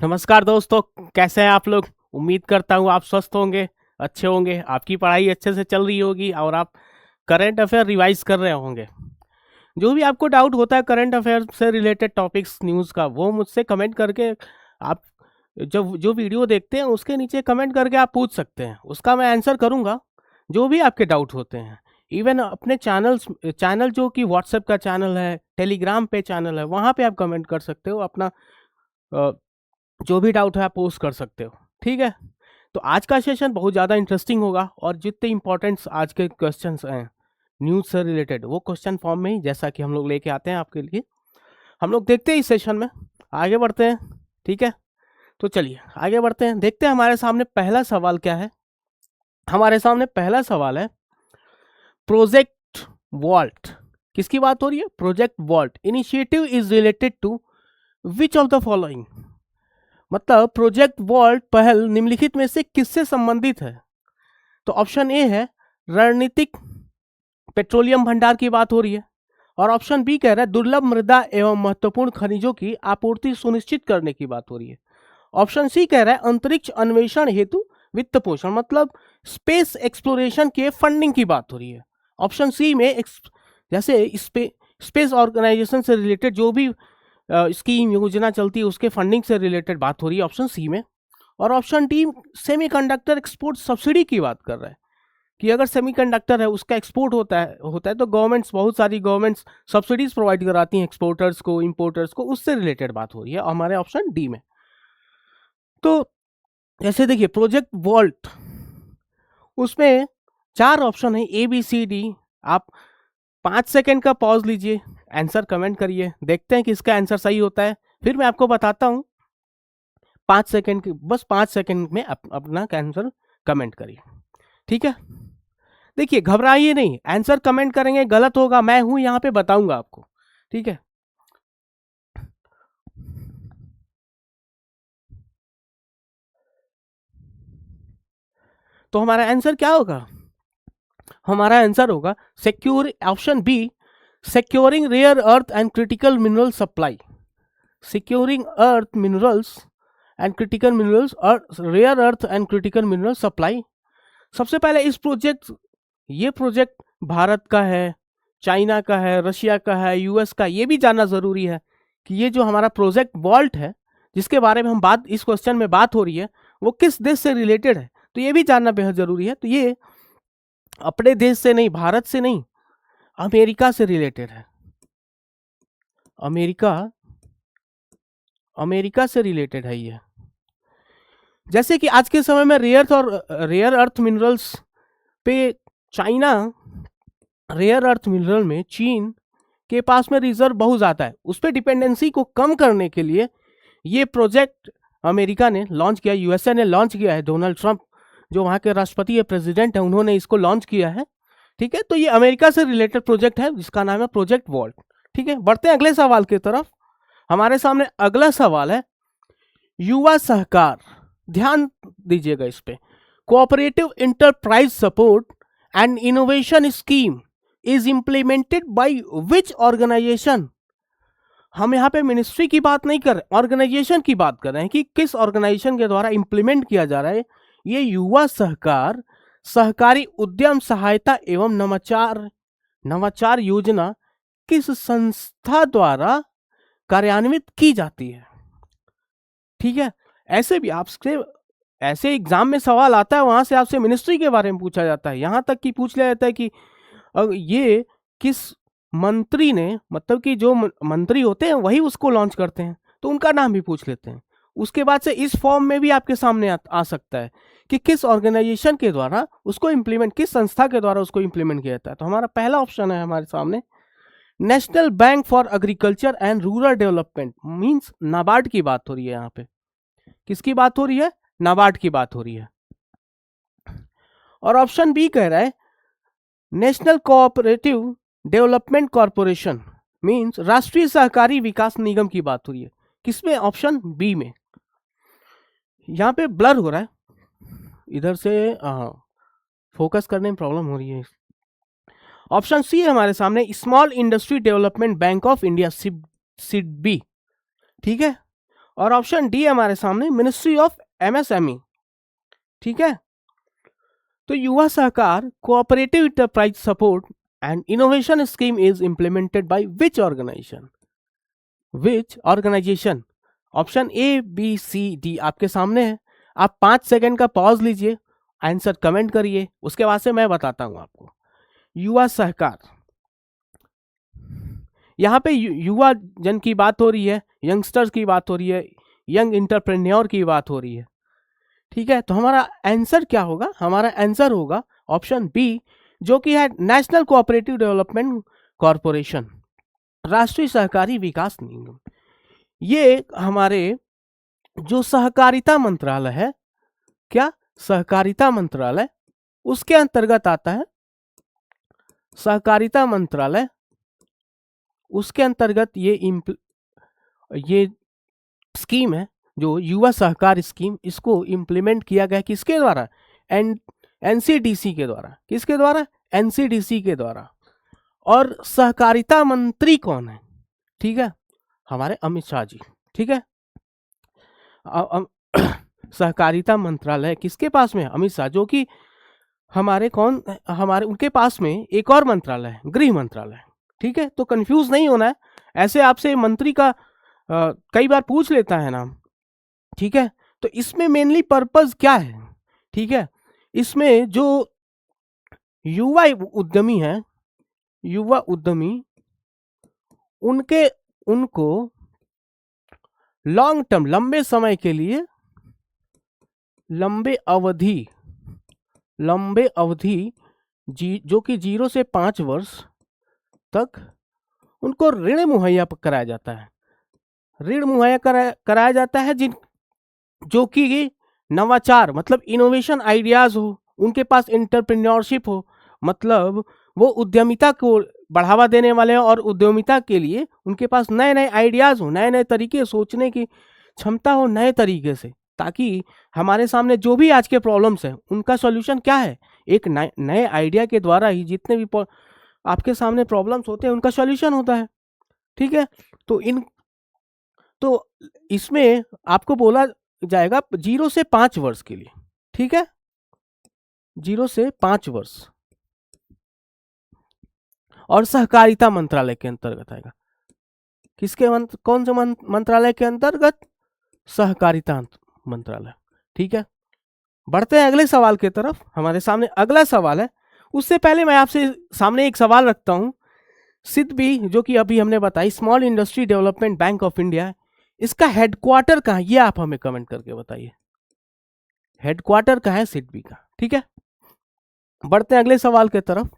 नमस्कार दोस्तों, कैसे हैं आप लोग। उम्मीद करता हूँ आप स्वस्थ होंगे, अच्छे होंगे, आपकी पढ़ाई अच्छे से चल रही होगी और आप करंट अफेयर रिवाइज कर रहे होंगे। जो भी आपको डाउट होता है करंट अफेयर से रिलेटेड टॉपिक्स न्यूज़ का, वो मुझसे कमेंट करके आप जब जो वीडियो देखते हैं उसके नीचे कमेंट करके आप पूछ सकते हैं, उसका मैं आंसर करूँगा। जो भी आपके डाउट होते हैं, इवन अपने चैनल जो कि व्हाट्सएप का चैनल है, टेलीग्राम पे चैनल है, वहाँ पे आप कमेंट कर सकते हो। अपना जो भी डाउट है आप पोस्ट कर सकते हो, ठीक है। तो आज का सेशन बहुत ज़्यादा इंटरेस्टिंग होगा और जितने इंपॉर्टेंट्स आज के क्वेश्चंस हैं न्यूज़ से रिलेटेड, वो क्वेश्चन फॉर्म में ही जैसा कि हम लोग लेके आते हैं आपके लिए, हम लोग देखते हैं इस सेशन में। आगे बढ़ते हैं, ठीक है। तो चलिए आगे बढ़ते हैं, देखते हैं हमारे सामने पहला सवाल क्या है। हमारे सामने पहला सवाल है प्रोजेक्ट वॉल्ट। किसकी बात हो रही है? Project vault initiative is related to which of the following. मतलब प्रोजेक्ट वॉल्ट पहल निम्नलिखित में से किससे संबंधित है? तो ऑप्शन ए है रणनीतिक पेट्रोलियम भंडार की बात हो रही है, और ऑप्शन बी कह रहा है दुर्लभ मृदा एवं महत्वपूर्ण खनिजों की आपूर्ति सुनिश्चित करने की बात हो रही है। ऑप्शन सी कह रहा है अंतरिक्ष अन्वेषण हेतु वित्त पोषण, मतलब स्पेस एक्सप्लोरेशन के फंडिंग की बात हो रही है। ऑप्शन सी में जैसे स्पेस ऑर्गेनाइजेशन से रिलेटेड जो भी स्कीम योजना चलती है उसके फंडिंग से रिलेटेड बात हो रही है ऑप्शन सी में। और option D semiconductor export subsidy की बात कर रहा है कि अगर सेमीकंडक्टर है उसका एक्सपोर्ट होता है तो बहुत सारी गवर्नमेंट्स सब्सिडीज प्रोवाइड कराती हैं एक्सपोर्टर्स को, इंपोर्टर्स को, उससे रिलेटेड बात हो रही है हमारे ऑप्शन डी में। तो जैसे देखिए प्रोजेक्ट वॉल्ट, उसमें 4 ऑप्शन है ए बी सी डी। आप 5 सेकेंड का पॉज लीजिए, आंसर कमेंट करिए, देखते हैं कि इसका आंसर सही होता है, फिर मैं आपको बताता हूं। 5 सेकेंड की, बस 5 सेकेंड में अपना आंसर कमेंट करिए, ठीक है। देखिए घबराइए नहीं, आंसर कमेंट करेंगे, गलत होगा मैं हूं यहां पे बताऊंगा आपको, ठीक है। तो हमारा आंसर क्या होगा? हमारा आंसर होगा secure, option B, securing rare earth and critical mineral supply. Securing earth minerals and critical minerals और rare earth and critical mineral supply. सबसे पहले ये प्रोजेक्ट भारत का है, चाइना का है, रशिया का है, यूएस का, ये भी जानना जरूरी है कि ये जो हमारा प्रोजेक्ट वॉल्ट है जिसके बारे में हम बात इस क्वेश्चन में बात हो रही है वो किस देश से रिलेटेड है, तो ये भी जानना बेहद जरूरी है। तो ये अपने देश से नहीं, भारत से नहीं, अमेरिका से रिलेटेड है। अमेरिका से रिलेटेड है ये। जैसे कि आज के समय में रेयर अर्थ मिनरल्स पे चाइना, रेयर अर्थ मिनरल में चीन के पास में रिजर्व बहुत ज़्यादा है, उस पर डिपेंडेंसी को कम करने के लिए ये प्रोजेक्ट अमेरिका ने लॉन्च किया, यूएसए ने लॉन्च किया है। डोनाल्ड ट्रंप जो वहाँ के राष्ट्रपति या प्रेसिडेंट है उन्होंने इसको लॉन्च किया है, ठीक है। तो ये अमेरिका से रिलेटेड प्रोजेक्ट है जिसका नाम है प्रोजेक्ट वॉल्ट, ठीक है। बढ़ते हैं अगले सवाल की तरफ। हमारे सामने अगला सवाल है युवा सहकार। ध्यान दीजिएगा इस पे। Cooperative enterprise support and innovation scheme is implemented by which organisation. हम यहाँ पे मिनिस्ट्री की बात नहीं कर रहे, ऑर्गेनाइजेशन की बात कर रहे हैं कि किस ऑर्गेनाइजेशन के द्वारा इंप्लीमेंट किया जा रहा है ये युवा सहकार, सहकारी उद्यम सहायता एवं नवाचार योजना किस संस्था द्वारा कार्यान्वित की जाती है, ठीक है। ऐसे भी आपसे ऐसे एग्जाम में सवाल आता है, वहां से आपसे मिनिस्ट्री के बारे में पूछा जाता है, यहां तक कि पूछ लिया जाता है कि ये किस मंत्री ने, मतलब कि जो मंत्री होते हैं वही उसको लॉन्च करते हैं तो उनका नाम भी पूछ लेते हैं। उसके बाद से इस फॉर्म में भी आपके सामने आ सकता है कि किस ऑर्गेनाइजेशन के द्वारा उसको इंप्लीमेंट, किस संस्था के द्वारा उसको इंप्लीमेंट किया जाता है। तो हमारा पहला ऑप्शन है हमारे सामने national bank for agriculture and rural development, means NABARD की बात हो रही है। यहाँ पे किसकी बात हो रही है? नाबार्ड की बात हो रही है। और ऑप्शन बी कह रहा है national cooperative development corporation, means राष्ट्रीय सहकारी विकास निगम की बात हो रही है। किसमें? ऑप्शन बी में। यहां पे ब्लर हो रहा है, इधर से फोकस करने में प्रॉब्लम हो रही है। ऑप्शन सी है हमारे सामने small industry development bank of India, SIDBI, ठीक है। और ऑप्शन डी हमारे सामने मिनिस्ट्री ऑफ एमएसएमई। ठीक है, तो Yuva Sahakar cooperative enterprise support and innovation scheme is implemented by which organisation. Option A B C D आपके सामने है। आप 5 सेकंड का पॉज लीजिए, आंसर कमेंट करिए, उसके बाद से मैं बताता हूं आपको। युवा सहकार, यहाँ पे युवा जन की बात हो रही है, यंगस्टर्स की बात हो रही है, यंग इंटरप्रेन्योर की बात हो रही है। ठीक है, तो हमारा आंसर क्या होगा? हमारा आंसर होगा ऑप्शन बी, जो कि है नेशनल कोऑपरेटिव डेवलपमेंट कॉरपोरेशन, राष्ट्रीय सहकारी विकास निगम। ये हमारे जो सहकारिता मंत्रालय है, क्या सहकारिता मंत्रालय, उसके अंतर्गत आता है। सहकारिता मंत्रालय, उसके अंतर्गत ये स्कीम है जो युवा सहकार स्कीम, इसको इम्प्लीमेंट किया गया किसके द्वारा? एनसीडीसी के द्वारा। किसके द्वारा? एनसीडीसी के द्वारा। और सहकारिता मंत्री कौन है? ठीक है, हमारे अमित शाह जी। ठीक है, सहकारिता मंत्रालय किसके पास में है? अमित शाह, जो कि हमारे उनके पास में एक और मंत्रालय है, गृह मंत्रालय। ठीक है, तो कंफ्यूज नहीं होना है, ऐसे आपसे मंत्री का कई बार पूछ लेता है नाम। ठीक है, तो इसमें मेनली पर्पस क्या है? ठीक है, इसमें जो युवा उद्यमी है, युवा उद्यमी, उनको लॉन्ग टर्म, लंबे समय के लिए, लंबे अवधि जो कि 0 से 5 वर्ष तक उनको ऋण मुहैया कराया जाता है। ऋण मुहैया कराया जाता है जो कि नवाचार, मतलब इनोवेशन आइडियाज हो, उनके पास एंटरप्रेन्योरशिप हो, मतलब वो उद्यमिता को बढ़ावा देने वाले हैं और उद्यमिता के लिए उनके पास नए नए आइडियाज हो, नए नए तरीके सोचने की क्षमता हो, नए तरीके से, ताकि हमारे सामने जो भी आज के प्रॉब्लम्स हैं उनका सॉल्यूशन क्या है? एक नए आइडिया के द्वारा ही जितने भी आपके सामने प्रॉब्लम्स होते हैं उनका सॉल्यूशन होता है। ठीक है, तो इसमें आपको बोला जाएगा 0 से 5 वर्ष के लिए। ठीक है, 0 से 5 वर्ष, और सहकारिता मंत्रालय के अंतर्गत आएगा। किसके कौन से मंत्रालय के अंतर्गत? सहकारिता मंत्रालय। ठीक है, बढ़ते हैं अगले सवाल की तरफ। हमारे सामने अगला सवाल है, उससे पहले मैं आपसे सामने एक सवाल रखता हूं। सिडबी, जो कि अभी हमने बताई, small industry development bank of India, इसका हेडक्वार्टर कहाँ है? ये आप हमें कमेंट करके बताइए, हेडक्वार्टर कहाँ है सिडबी का। ठीक है, बढ़ते हैं अगले सवाल की तरफ।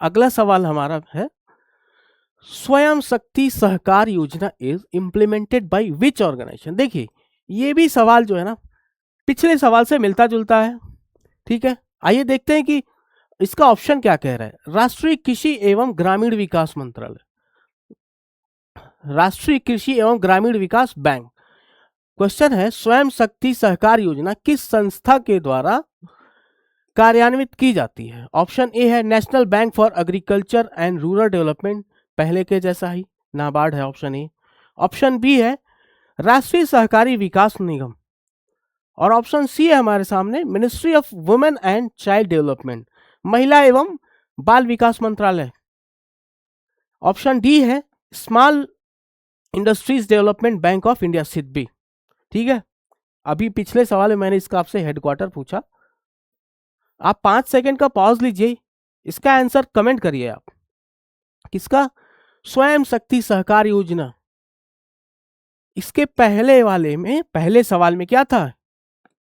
अगला सवाल हमारा है, स्वयं Shakti Sahkar Yojana is implemented by which organisation. देखिए, ये भी सवाल जो है ना, पिछले सवाल से मिलता जुलता है। ठीक है, आइए देखते हैं कि इसका ऑप्शन क्या कह रहा है। राष्ट्रीय कृषि एवं ग्रामीण विकास मंत्रालय, राष्ट्रीय कृषि एवं ग्रामीण विकास बैंक। क्वेश्चन है, स्वयं शक्ति सहकार योजना किस संस्था के द्वारा कार्यान्वित की जाती है? ऑप्शन ए है national bank for agriculture and rural development, पहले के जैसा ही, नाबार्ड है ऑप्शन ए। ऑप्शन बी है राष्ट्रीय सहकारी विकास निगम, और ऑप्शन सी है हमारे सामने ministry of women and child development, महिला एवं बाल विकास मंत्रालय। ऑप्शन डी है small industries development bank of India, SIDBI. ठीक है, अभी पिछले सवाल में मैंने इसका आपसे हेडक्वार्टर पूछा। आप 5 सेकंड का पॉज लीजिए, इसका आंसर कमेंट करिए आप। किसका? स्वयं शक्ति सहकार योजना। इसके पहले सवाल में क्या था?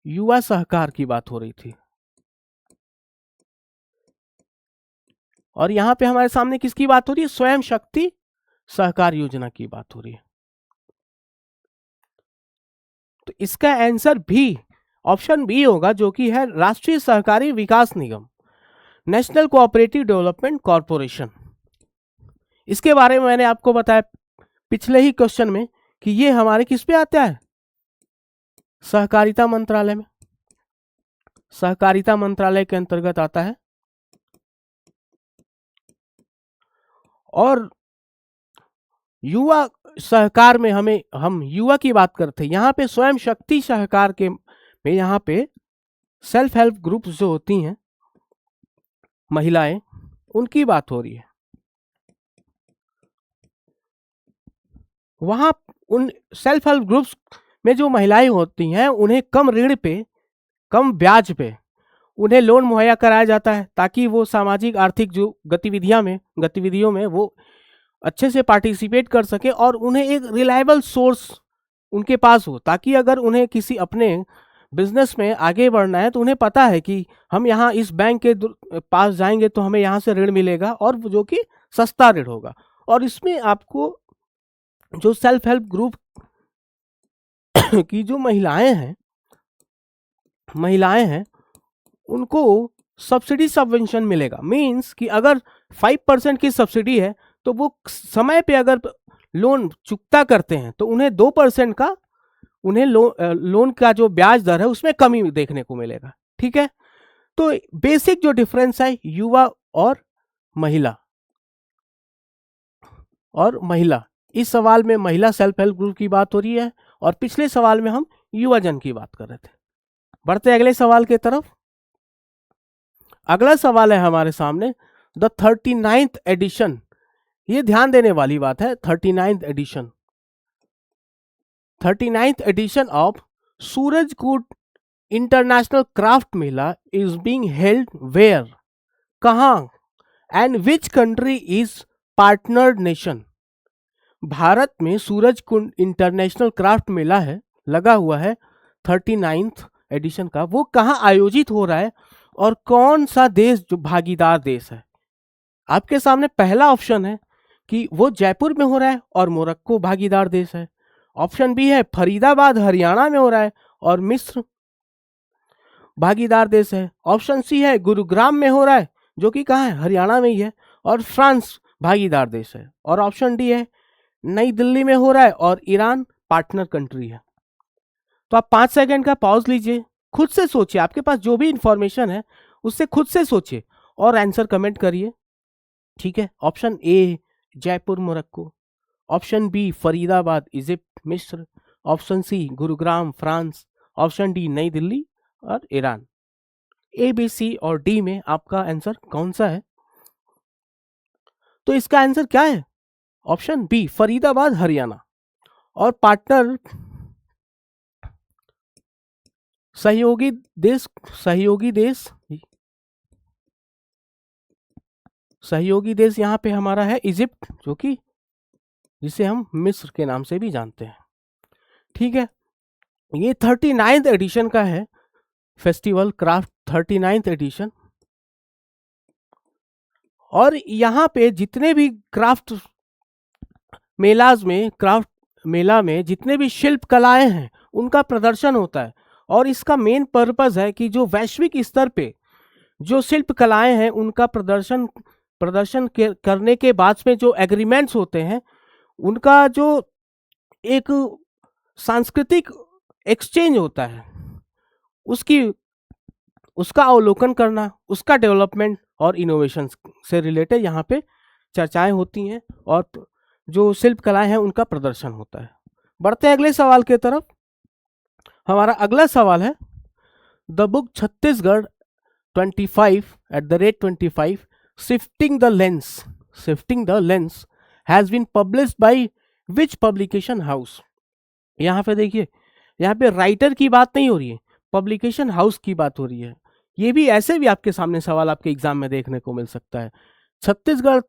युवा सहकार की बात हो रही थी, और यहां पे हमारे सामने किसकी बात हो रही है? स्वयं शक्ति सहकार योजना की बात हो रही है। तो इसका आंसर भी ऑप्शन बी होगा, जो कि है राष्ट्रीय सहकारी विकास निगम, नेशनल कोऑपरेटिव डेवलपमेंट कॉरपोरेशन। इसके बारे में मैंने आपको बताया पिछले ही क्वेश्चन में कि ये हमारे किस पे आता है? सहकारिता मंत्रालय में, सहकारिता मंत्रालय के अंतर्गत आता है। और युवा सहकार में हम युवा की बात करते हैं, यहाँ पे स्वयं शक्ति सहकार के में यहाँ पे सेल्फ हेल्प ग्रुप्स जो होती हैं महिलाएं, उनकी बात हो रही है। वहां उन सेल्फ हेल्प ग्रुप्स में जो महिलाएं होती हैं उन्हें कम ऋण पे, कम ब्याज पे उन्हें लोन मुहैया कराया जाता है, ताकि वो सामाजिक आर्थिक जो गतिविधियों में वो अच्छे से पार्टिसिपेट कर सके और उन्हें एक रिलायबल सोर्स उनके पास हो, ताकि अगर उन्हें किसी अपने बिजनेस में आगे बढ़ना है तो उन्हें पता है कि हम यहाँ इस बैंक के पास जाएंगे तो हमें यहाँ से ऋण मिलेगा, और जो कि सस्ता ऋण होगा। और इसमें आपको जो सेल्फ हेल्प ग्रुप की जो महिलाएं हैं उनको सब्सिडी सबवेंशन मिलेगा। मीन्स कि अगर 5% की सब्सिडी है तो वो समय पे अगर लोन चुकता करते हैं तो उन्हें 2% का उन्हें लोन का जो ब्याज दर है उसमें कमी देखने को मिलेगा। ठीक है, तो बेसिक जो डिफरेंस है युवा और महिला इस सवाल में महिला सेल्फ हेल्प ग्रुप की बात हो रही है और पिछले सवाल में हम युवा जन की बात कर रहे थे। बढ़ते अगले सवाल की तरफ। अगला सवाल है हमारे सामने द 39th एडिशन, ये ध्यान देने वाली बात है, 39th edition of Surajkund international craft mela is being held where, कहां, and which country is partnered nation. Bharat में सूरजकुंड इंटरनेशनल क्राफ्ट मेला है, लगा हुआ है 39th एडिशन का, वो कहाँ आयोजित हो रहा है और कौन सा देश जो भागीदार देश है। आपके सामने पहला ऑप्शन है कि वो जयपुर में हो रहा है और मोरक्को भागीदार देश है। ऑप्शन बी है फरीदाबाद हरियाणा में हो रहा है और मिस्र भागीदार देश है। ऑप्शन सी है गुरुग्राम में हो रहा है, जो कि कहाँ है, हरियाणा में ही है, और फ्रांस भागीदार देश है। और ऑप्शन डी है नई दिल्ली में हो रहा है और ईरान पार्टनर कंट्री है। तो आप 5 सेकंड का पॉज लीजिए, खुद से सोचिए, आपके पास जो भी इंफॉर्मेशन है उससे खुद से सोचिए और आंसर कमेंट करिए। ठीक है, option A Jaipur Morocco, option B Faridabad Egypt मिस्र, option C Gurugram France, option D New Delhi और ईरान। ए बी सी और डी में आपका आंसर कौन सा है? तो इसका आंसर क्या है? Option B Faridabad Haryana. और पार्टनर सहयोगी देश यहाँ पे हमारा है इजिप्ट, जो कि जिसे हम मिस्र के नाम से भी जानते हैं। ठीक है, ये 39th एडिशन का है फेस्टिवल क्राफ्ट 39th एडिशन। और यहाँ पे जितने भी क्राफ्ट मेला में जितने भी शिल्प कलाएं हैं उनका प्रदर्शन होता है। और इसका मेन पर्पस है कि जो वैश्विक स्तर पे जो शिल्प कलाएं हैं उनका प्रदर्शन करने के बाद में जो एग्रीमेंट्स होते हैं उनका जो एक सांस्कृतिक एक्सचेंज होता है उसका अवलोकन करना, उसका डेवलपमेंट और इनोवेशन से रिलेटेड यहाँ पे चर्चाएं होती हैं और जो शिल्प कलाएं हैं उनका प्रदर्शन होता है। बढ़ते हैं अगले सवाल की तरफ। हमारा अगला सवाल है the book Chhattisgarh 25 shifting the lens has been published by which publication house. यहाँ पे देखिए, यहाँ पे राइटर की बात नहीं हो रही है, पब्लिकेशन हाउस की बात हो रही है। ये भी ऐसे भी आपके सामने सवाल आपके एग्जाम में देखने को मिल सकता है। छत्तीसगढ़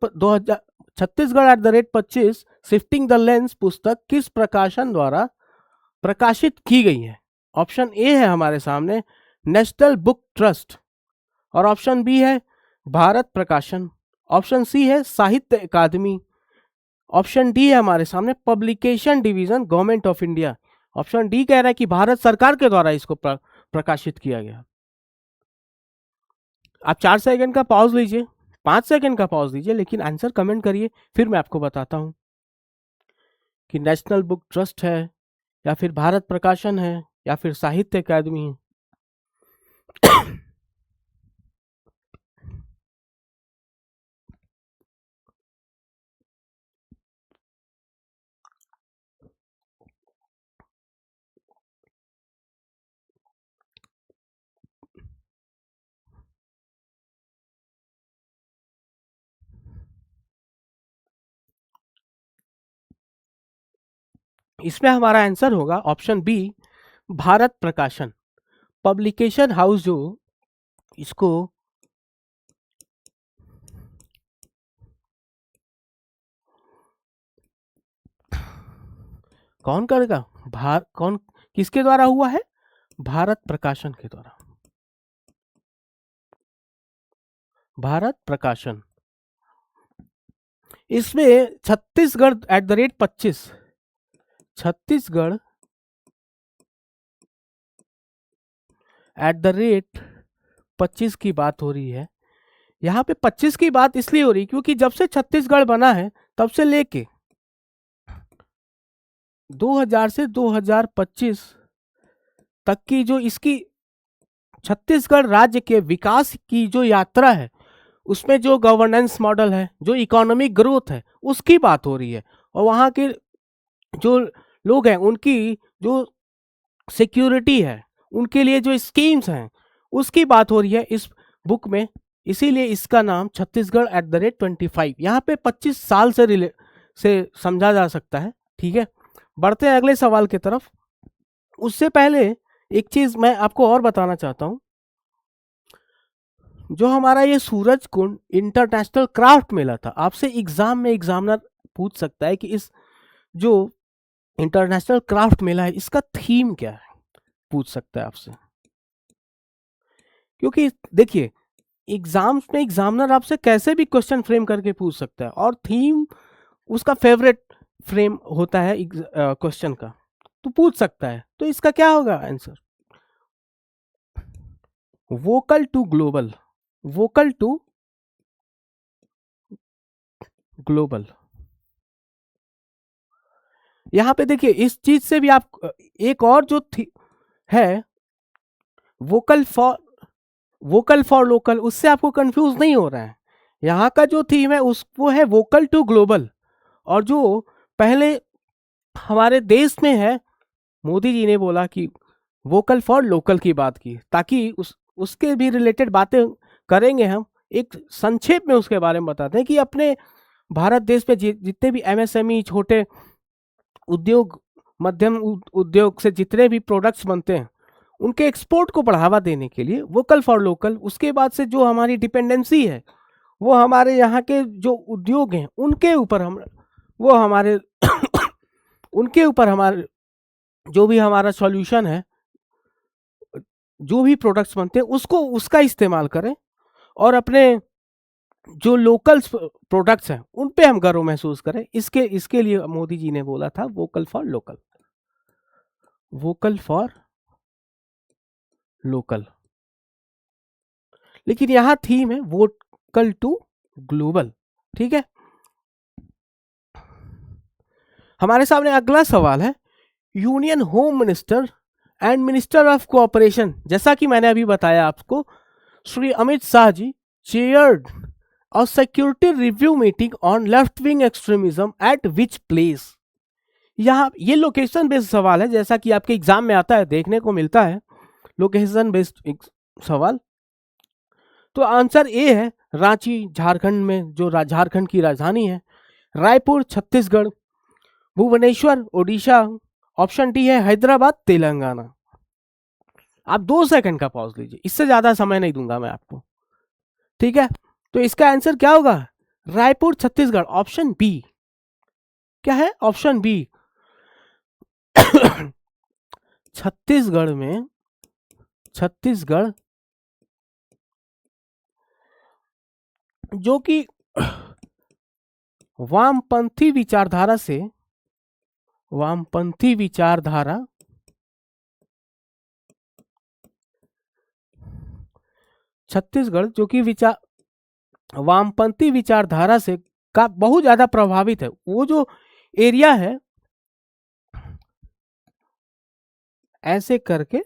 25 शिफ्टिंग द लेंस पुस्तक किस प्रकाशन द्वारा प्रकाशित की गई है? ऑप्शन ए है हमारे सामने नेशनल बुक ट्रस्ट, और ऑप्शन बी है भारत प्रकाशन, ऑप्शन सी है साहित्य अकादमी, ऑप्शन डी है हमारे सामने publication division government of India. Option D कह रहा है कि भारत सरकार के द्वारा इसको प्रकाशित किया गया। आप 4 सेकंड का पॉज लीजिए, 5 सेकंड का पॉज लीजिए, लेकिन आंसर कमेंट करिए, फिर मैं आपको बताता हूं कि नेशनल बुक ट्रस्ट है या फिर भारत प्रकाशन है या फिर साहित्य अकादमी है। इसमें हमारा आंसर होगा ऑप्शन बी, भारत प्रकाशन। पब्लिकेशन हाउस जो इसको कौन करेगा, कौन किसके द्वारा हुआ है, भारत प्रकाशन के द्वारा, भारत प्रकाशन। इसमें छत्तीसगढ़ @25, छत्तीसगढ़ @25 की बात हो रही है। यहाँ पे 25 की बात इसलिए हो रही क्योंकि जब से छत्तीसगढ़ बना है तब से लेके 2000 से 2025 तक की जो इसकी छत्तीसगढ़ राज्य के विकास की जो यात्रा है, उसमें जो गवर्नेंस मॉडल है, जो इकोनॉमिक ग्रोथ है, उसकी बात हो रही है। और वहाँ के जो लोग हैं उनकी जो सिक्योरिटी है, उनके लिए जो स्कीम्स हैं, उसकी बात हो रही है इस बुक में। इसीलिए इसका नाम छत्तीसगढ़ @25, यहाँ पे 25 साल से समझा जा सकता है। ठीक है, बढ़ते हैं अगले सवाल की तरफ। उससे पहले एक चीज मैं आपको और बताना चाहता हूं, जो हमारा ये सूरज कुंड इंटरनेशनल क्राफ्ट मेला था, आपसे एग्जाम में एग्जामिनर पूछ सकता है कि इस जो इंटरनेशनल क्राफ्ट मेला है इसका थीम क्या है, पूछ सकता है आपसे। क्योंकि देखिए एग्जाम्स में एग्जामिनर आपसे कैसे भी क्वेश्चन फ्रेम करके पूछ सकता है, और थीम उसका फेवरेट फ्रेम होता है क्वेश्चन का, तो पूछ सकता है। तो इसका क्या होगा answer, vocal to global, vocal to global. यहां पे देखिए इस चीज से भी आप एक और जो है वोकल फॉर लोकल, उससे आपको कंफ्यूज नहीं हो रहा है। यहाँ का जो थीम है उस वो है वोकल टू ग्लोबल, और जो पहले हमारे देश में है, मोदी जी ने बोला कि वोकल फॉर लोकल की बात की, ताकि उसके भी रिलेटेड बातें करेंगे हम। एक संक्षेप में उसके बारे में बताते हैं कि अपने भारत देश में जितने भी एमएसएमई, छोटे उद्योग, मध्यम उद्योग से जितने भी प्रोडक्ट्स बनते हैं, उनके एक्सपोर्ट को बढ़ावा देने के लिए वोकल फॉर लोकल। उसके बाद से जो हमारी डिपेंडेंसी है वो हमारे यहाँ के जो उद्योग हैं उनके ऊपर वो हमारे उनके ऊपर हमारे जो भी हमारा सॉल्यूशन है, जो भी प्रोडक्ट्स बनते हैं उसको उसका इस्तेमाल करें, और अपने जो लोकल प्रोडक्ट्स हैं उन पे हम गर्व महसूस करें। इसके लिए मोदी जी ने बोला था vocal for local, vocal for local. लेकिन यहां थीम है वोकल टू ग्लोबल। ठीक है, हमारे सामने अगला सवाल है, union home minister and minister of cooperation, जैसा कि मैंने अभी बताया आपको, Shri Amit Shah ji chaired a security review meeting on left wing extremism at which place. यहाँ ये लोकेशन बेस्ड सवाल है, जैसा कि आपके एग्जाम में आता है, देखने को मिलता है लोकेशन बेस्ड सवाल। तो आंसर ए है रांची झारखंड में, जो झारखंड की राजधानी है, रायपुर छत्तीसगढ़, भुवनेश्वर ओडिशा, ऑप्शन डी है हैदराबाद तेलंगाना। आप 2 सेकंड का पॉज लीजिए, इससे ज्यादा समय नहीं दूंगा मैं आपको। ठीक है, तो इसका आंसर क्या होगा, रायपुर छत्तीसगढ़, ऑप्शन बी। क्या है ऑप्शन बी छत्तीसगढ़ में, छत्तीसगढ़ जो कि वामपंथी विचारधारा से, वामपंथी विचारधारा छत्तीसगढ़ जो कि वामपंथी विचारधारा से का बहुत ज्यादा प्रभावित है। वो जो एरिया है ऐसे करके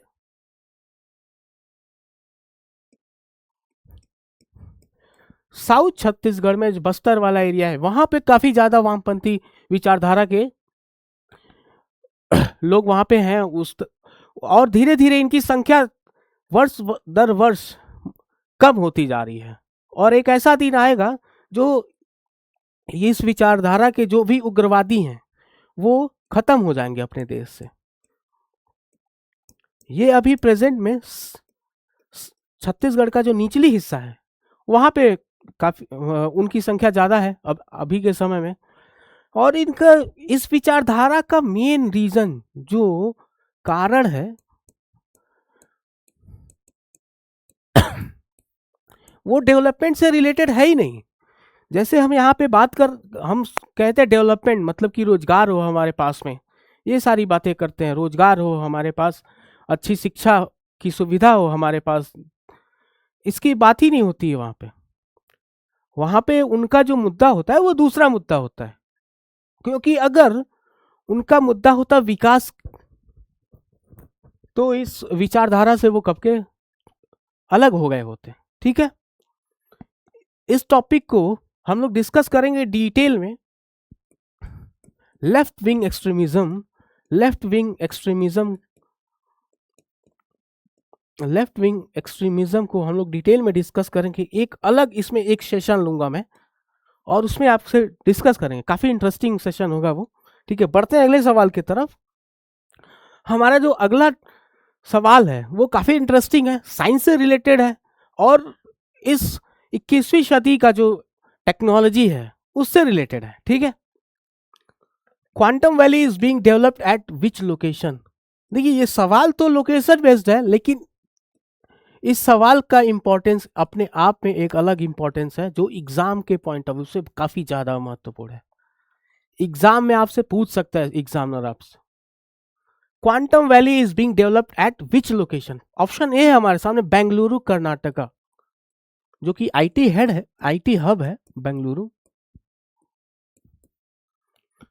साउथ छत्तीसगढ़ में जो बस्तर वाला एरिया है, वहां पे काफी ज्यादा वामपंथी विचारधारा के लोग वहां पे हैं। और धीरे धीरे इनकी संख्या वर्ष दर वर्ष कम होती जा रही है, और एक ऐसा दिन आएगा जो इस विचारधारा के जो भी उग्रवादी हैं वो खत्म हो जाएंगे अपने देश से। ये अभी प्रेजेंट में छत्तीसगढ़ का जो निचली हिस्सा है वहां पे काफी उनकी संख्या ज्यादा है अब अभी के समय में। और इनका इस विचारधारा का मेन रीजन जो कारण है वो डेवलपमेंट से रिलेटेड है ही नहीं। जैसे हम यहाँ पे हम कहते हैं डेवलपमेंट मतलब कि रोजगार हो हमारे पास में, ये सारी बातें करते हैं, रोजगार हो हमारे पास, अच्छी शिक्षा की सुविधा हो हमारे पास, इसकी बात ही नहीं होती है वहां पे। वहां पे उनका जो मुद्दा होता है वो दूसरा मुद्दा होता है, क्योंकि अगर उनका मुद्दा होता विकास तो इस विचारधारा से वो कब के अलग हो गए होते। ठीक है, इस टॉपिक को हम लोग डिस्कस करेंगे डिटेल में। Left wing extremism, left wing extremism, left wing extremism को हम लोग डिटेल में डिस्कस करेंगे। एक अलग इसमें एक सेशन लूंगा मैं और उसमें आपसे डिस्कस करेंगे, काफी इंटरेस्टिंग सेशन होगा वो। ठीक है, बढ़ते हैं अगले सवाल की तरफ। हमारा जो अगला सवाल है वो काफी इंटरेस्टिंग है, साइंस से रिलेटेड है और इस 21वीं सदी का जो टेक्नोलॉजी है उससे रिलेटेड है। ठीक है, quantum valley is being developed eight which location. देखिए ये सवाल तो लोकेशन बेस्ड है, लेकिन इस सवाल का इंपॉर्टेंस अपने आप में एक अलग इंपॉर्टेंस है जो एग्जाम के पॉइंट ऑफ व्यू से काफी ज्यादा महत्वपूर्ण है। एग्जाम में आपसे पूछ सकता है एग्जामिनर आपसे, quantum valley is being developed eight which location. Option A है हमारे सामने बेंगलुरु कर्नाटका, जो कि आईटी हेड है, आईटी हब है बेंगलुरु।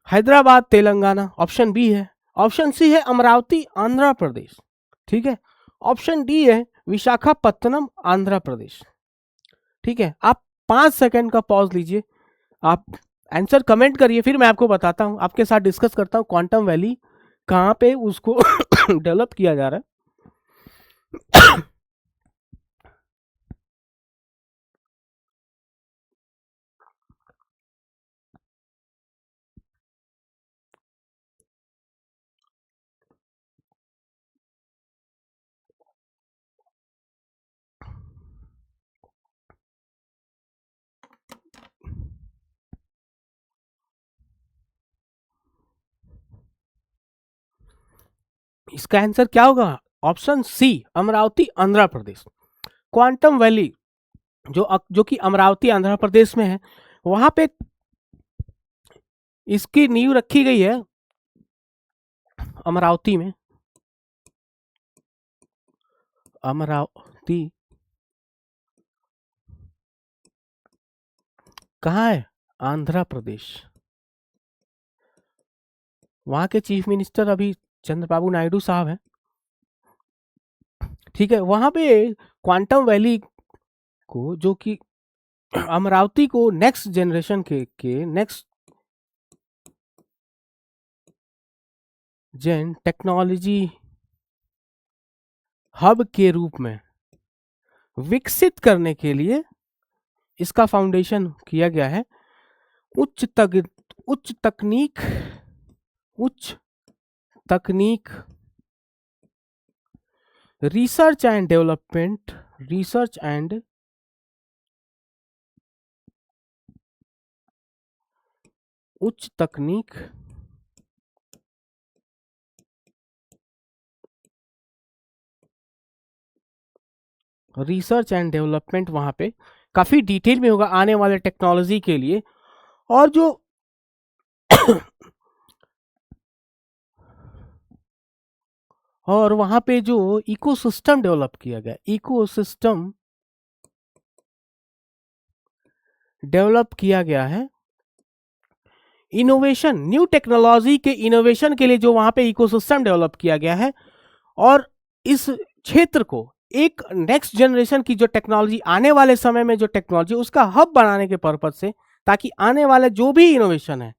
हैदराबाद तेलंगाना, ऑप्शन बी है। ऑप्शन सी है अमरावती आंध्र प्रदेश। ठीक है, ऑप्शन डी है विशाखापत्तनम आंध्र प्रदेश। ठीक है, आप 5 सेकंड का पॉज लीजिए, आप आंसर कमेंट करिए, फिर मैं आपको बताता हूं, आपके साथ डिस्कस करता हूं क्वांटम वैली कहां पे उसको डेवलप किया जा रहा है। इसका आंसर क्या होगा? Option C Amravati Andhra Pradesh. Quantum valley जो कि अमरावती आंध्र प्रदेश में है, वहां पे इसकी नींव रखी गई है अमरावती में। अमरावती कहाँ है? आंध्र प्रदेश। वहां के चीफ मिनिस्टर अभी चंद्रबाबू नायडू साहब हैं। ठीक है, वहां पे क्वांटम वैली को, जो कि अमरावती को नेक्स्ट जनरेशन के नेक्स्ट जेन टेक्नोलॉजी हब के रूप में विकसित करने के लिए इसका फाउंडेशन किया गया है। उच्च तकनीक research and development, research and उच्च तकनीक रिसर्च एंड डेवलपमेंट वहां पे काफी डिटेल में होगा आने वाले टेक्नोलॉजी के लिए। और जो और वहां पे जो इकोसिस्टम डेवलप किया गया, इकोसिस्टम डेवलप किया गया है इनोवेशन, न्यू टेक्नोलॉजी के इनोवेशन के लिए जो वहां पे इकोसिस्टम डेवलप किया गया है, और इस क्षेत्र को एक नेक्स्ट जनरेशन की जो टेक्नोलॉजी, आने वाले समय में जो टेक्नोलॉजी, उसका हब बनाने के पर्पज से, ताकि आने वाले जो भी इनोवेशन है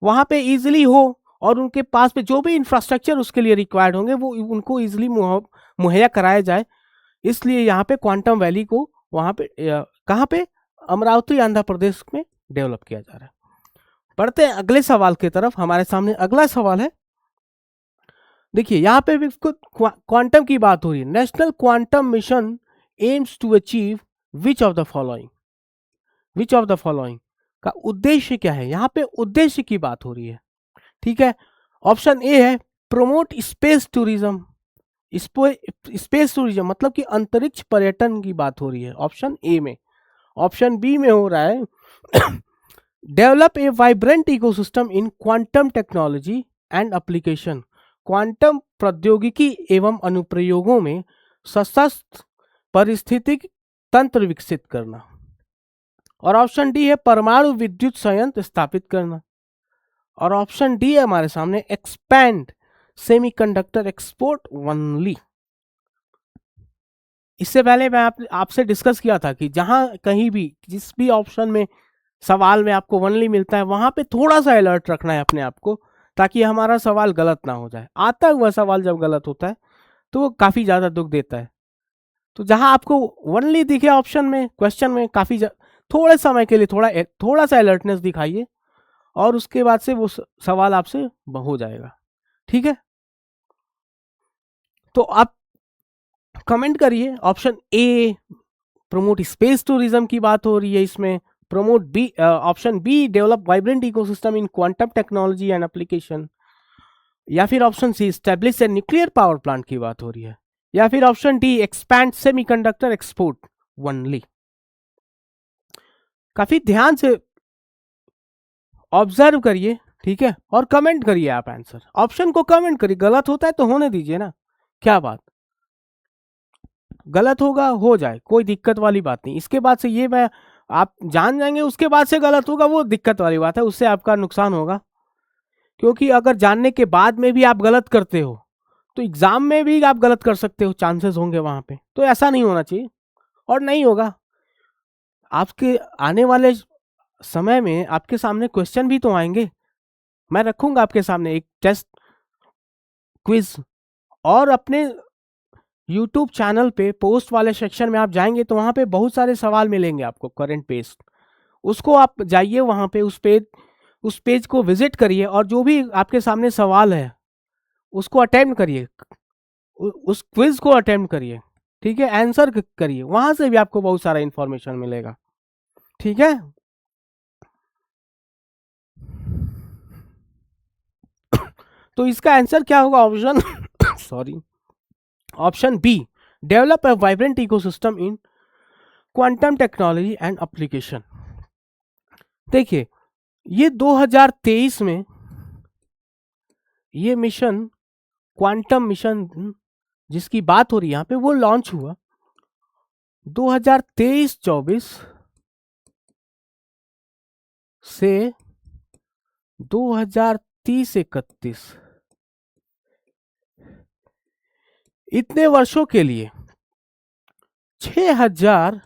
वहां पे इजीली हो और उनके पास पे जो भी इंफ्रास्ट्रक्चर उसके लिए रिक्वायर्ड होंगे वो उनको इजीली मुहैया कराया जाए। इसलिए यहाँ पे क्वांटम वैली को वहां पे कहाँ पे, अमरावती आंध्र प्रदेश में डेवलप किया जा रहा है। बढ़ते हैं अगले सवाल की तरफ। हमारे सामने अगला सवाल है, देखिए यहाँ पे भी क्वांटम की बात हो रही है। National quantum mission aims to achieve which of the following, which of the following का उद्देश्य क्या है, यहाँ पे उद्देश्य की बात हो रही है। ठीक है, ऑप्शन ए है promote space tourism, space tourism मतलब कि अंतरिक्ष पर्यटन की बात हो रही है ऑप्शन ए में। ऑप्शन बी में हो रहा है develop a vibrant ecosystem in quantum technology and application, quantum प्रौद्योगिकी एवं अनुप्रयोगों में सशक्त पारिस्थितिक तंत्र विकसित करना। और ऑप्शन डी है परमाणु विद्युत संयंत्र स्थापित करना। और ऑप्शन डी है हमारे सामने एक्सपैंड सेमीकंडक्टर एक्सपोर्ट ओनली। इससे पहले मैं आपसे डिस्कस किया था कि जहां कहीं भी जिस भी ऑप्शन में सवाल में आपको ओनली मिलता है वहां पे थोड़ा सा अलर्ट रखना है अपने आप को, ताकि हमारा सवाल गलत ना हो जाए। आता हुआ सवाल जब गलत होता है तो वो काफी ज्यादा दुख देता है। तो जहां आपको ओनली दिखे ऑप्शन में, क्वेश्चन में, थोड़े समय के लिए थोड़ा सा अलर्टनेस दिखाइए और उसके बाद से वो सवाल आपसे हो जाएगा। ठीक है, तो आप कमेंट करिए option A promote space tourism की बात हो रही है इसमें, promote B, option B develop vibrant ecosystem in quantum technology and application, या फिर option C establish a nuclear power plant की बात हो रही है, या फिर option D expand semiconductor export only. काफी ध्यान से ऑब्जर्व करिए, ठीक है, और कमेंट करिए आप आंसर। ऑप्शन को कमेंट करिए, गलत होता है तो होने दीजिए ना, क्या बात, गलत होगा हो जाए, कोई दिक्कत वाली बात नहीं। इसके बाद से ये मैं आप जान जाएंगे, उसके बाद से गलत होगा वो दिक्कत वाली बात है, उससे आपका नुकसान होगा। क्योंकि अगर जानने के बाद में भी आप गलत करते हो तो एग्जाम में भी आप गलत कर सकते हो, चांसेस होंगे वहां पे, तो ऐसा नहीं होना चाहिए और नहीं होगा। आपके आने वाले समय में आपके सामने क्वेश्चन भी तो आएंगे, मैं रखूंगा आपके सामने एक टेस्ट क्विज, और अपने YouTube चैनल पे पोस्ट वाले सेक्शन में आप जाएंगे तो वहां पे बहुत सारे सवाल मिलेंगे आपको करंट बेस्ड। उसको आप जाइए वहां पे, उस पेज को विजिट करिए और जो भी आपके सामने सवाल है उसको अटेम्प्ट करिए, उस क्विज को अटेम्प्ट करिए, ठीक है, आंसर करिए, वहां से भी आपको बहुत सारा इंफॉर्मेशन मिलेगा। ठीक है, तो इसका आंसर क्या होगा, option sorry, option B develop a vibrant ecosystem in quantum technology and application. देखिए ये 2023 में ये मिशन, क्वांटम मिशन जिसकी बात हो रही है यहाँ पे, वो लॉन्च हुआ 2023-24 से 2030-31, इतने वर्षों के लिए 6,000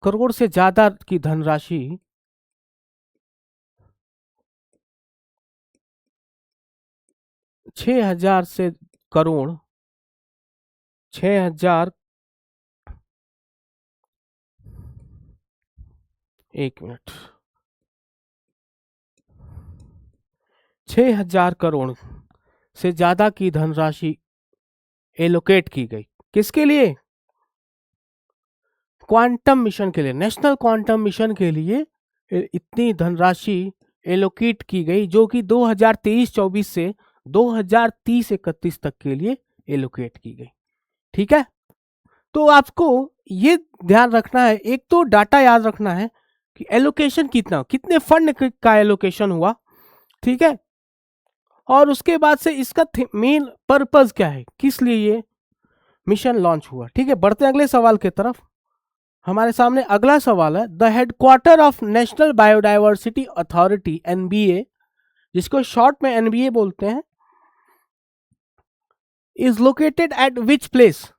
करोड़ से ज्यादा की धनराशि, 6,000 से करोड़, 6,000, एक मिनट, 6,000 करोड़ से ज्यादा की धनराशि एलोकेट की गई, किसके लिए, क्वांटम मिशन के लिए, नेशनल क्वांटम मिशन के लिए इतनी धनराशि एलोकेट की गई, जो कि 2023-24 से 2030-31 तक के लिए एलोकेट की गई। ठीक है, तो आपको ये ध्यान रखना है, एक तो डाटा याद रखना है कि एलोकेशन कितने फंड का एलोकेशन हुआ, ठीक है, और उसके बाद से इसका मेन पर्पस क्या है, किस लिए ये मिशन लॉन्च हुआ। ठीक है, बढ़ते हैं अगले सवाल की तरफ। हमारे सामने अगला सवाल है, the headquarter of national biodiversity authority NBA, जिसको शॉर्ट में एनबीए बोलते हैं, is located at which place.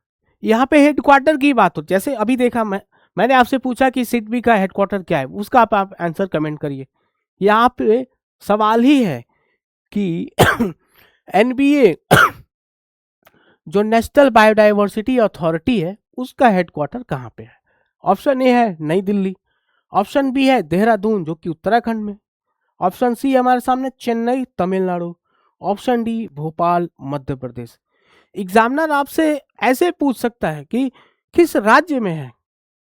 यहाँ पे हेडक्वार्टर की बात हो, जैसे अभी देखा मैंने आपसे पूछा कि सिडबी का हेडक्वार्टर क्या है, उसका आप आंसर कमेंट करिए। यहाँ पे सवाल ही है कि एनबीए जो नेशनल बायोडाइवर्सिटी अथॉरिटी है उसका हेडक्वार्टर कहाँ पे है? ऑप्शन ए है नई दिल्ली, ऑप्शन बी है देहरादून जो कि उत्तराखंड में, ऑप्शन सी हमारे सामने Chennai Tamil Nadu, option D Bhopal Madhya Pradesh. Examiner आपसे ऐसे पूछ सकता है कि किस राज्य में है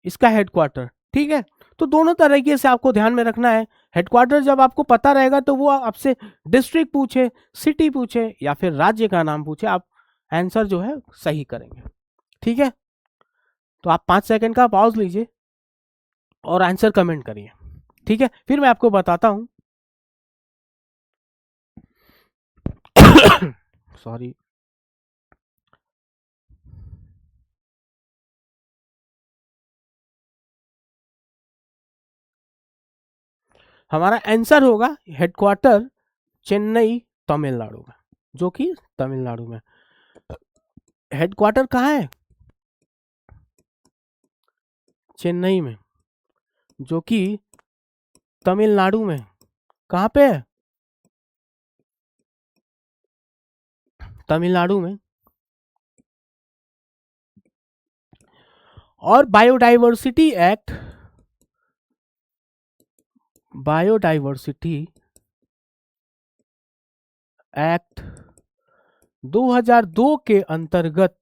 इसका हेडक्वार्टर, ठीक है। तो दोनों तरीके से आपको ध्यान में रखना है। हेडक्वार्टर जब आपको पता रहेगा तो वो आपसे डिस्ट्रिक्ट पूछे, सिटी पूछे या फिर राज्य का नाम पूछे, आप आंसर जो है सही करेंगे, ठीक है। तो आप 5 सेकंड का पॉज लीजिए और आंसर कमेंट करिए, ठीक है। फिर मैं आपको बताता हूं सॉरी हमारा आंसर होगा हेडक्वार्टर चेन्नई तमिलनाडु में, जो कि तमिलनाडु में। हेडक्वार्टर कहाँ है? चेन्नई में, जो कि तमिलनाडु में। कहाँ पे है? तमिलनाडु में। और बायोडाइवर्सिटी एक्ट 2002 के अंतर्गत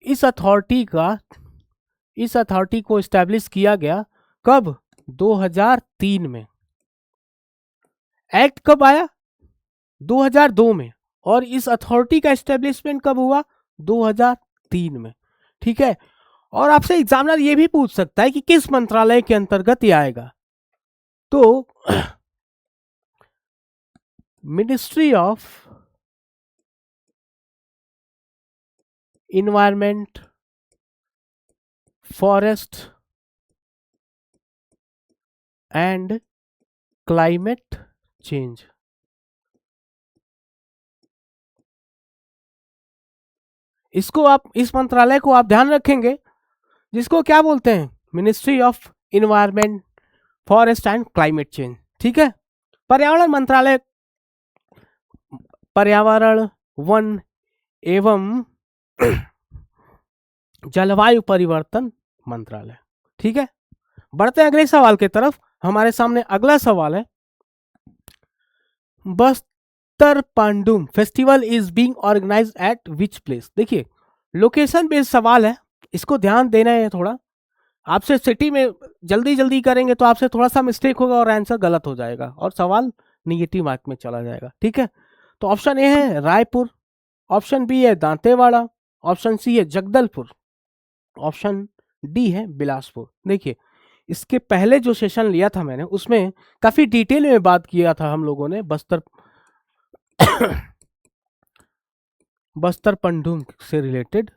इस अथॉरिटी को एस्टैब्लिश किया गया। कब? 2003 में। एक्ट कब आया? 2002 में। और इस अथॉरिटी का एस्टेब्लिशमेंट कब हुआ? 2003 में, ठीक है। और आपसे एग्जामिनर ये भी पूछ सकता है कि किस मंत्रालय के अंतर्गत ये आएगा। तो ministry of environment, forest and climate change. इसको आप, इस मंत्रालय को आप ध्यान रखेंगे, जिसको क्या बोलते हैं? Ministry of environment, forest and climate change, ठीक है। पर्यावरण मंत्रालय पर्यावरण, वन एवं जलवायु परिवर्तन मंत्रालय, ठीक है। बढ़ते हैं अगले सवाल की तरफ। हमारे सामने अगला सवाल है, Bastar Pandum festival is being organised at which place. देखिए लोकेशन बेस्ड सवाल है, इसको ध्यान देना है थोड़ा। आपसे सिटी में जल्दी जल्दी करेंगे तो आपसे थोड़ा सा मिस्टेक होगा और आंसर गलत हो जाएगा और सवाल निगेटिव मार्क में चला जाएगा, ठीक है। तो ऑप्शन ए है रायपुर, ऑप्शन बी है दांतेवाड़ा, ऑप्शन सी है जगदलपुर, ऑप्शन डी है बिलासपुर। देखिए इसके पहले जो सेशन लिया था मैंने, उसमें काफी डिटेल में बात किया था हम लोगों ने बस्तर पंडुम से रिलेटेड।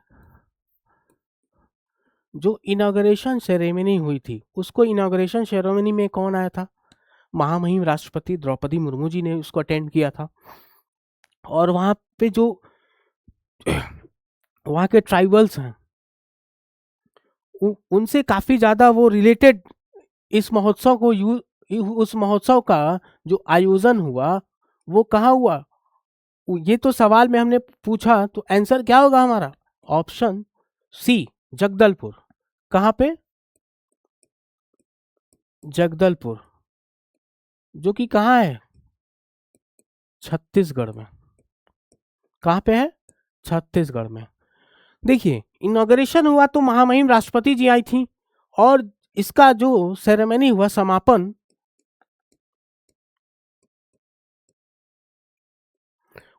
जो इनॉग्रेशन सेरेमनी हुई थी, उसको इनॉग्रेशन सेरेमनी में कौन आया था? महामहिम राष्ट्रपति द्रौपदी मुर्मू जी ने उसको अटेंड किया था। और वहां पे जो वहां के ट्राइबल्स हैं, उनसे काफी ज्यादा वो रिलेटेड इस महोत्सव को उस महोत्सव का जो आयोजन हुआ वो कहाँ हुआ? ये तो सवाल में हमने पूछा, तो आंसर क्या होगा हमारा? Option C Jagdalpur. कहाँ पे? जगदलपुर, जो कि कहाँ है? छत्तीसगढ़ में। कहाँ पे है? छत्तीसगढ़ में। देखिए इनॉग्रेशन हुआ तो महामहिम राष्ट्रपति जी आई थी, और इसका जो सेरेमनी हुआ, समापन,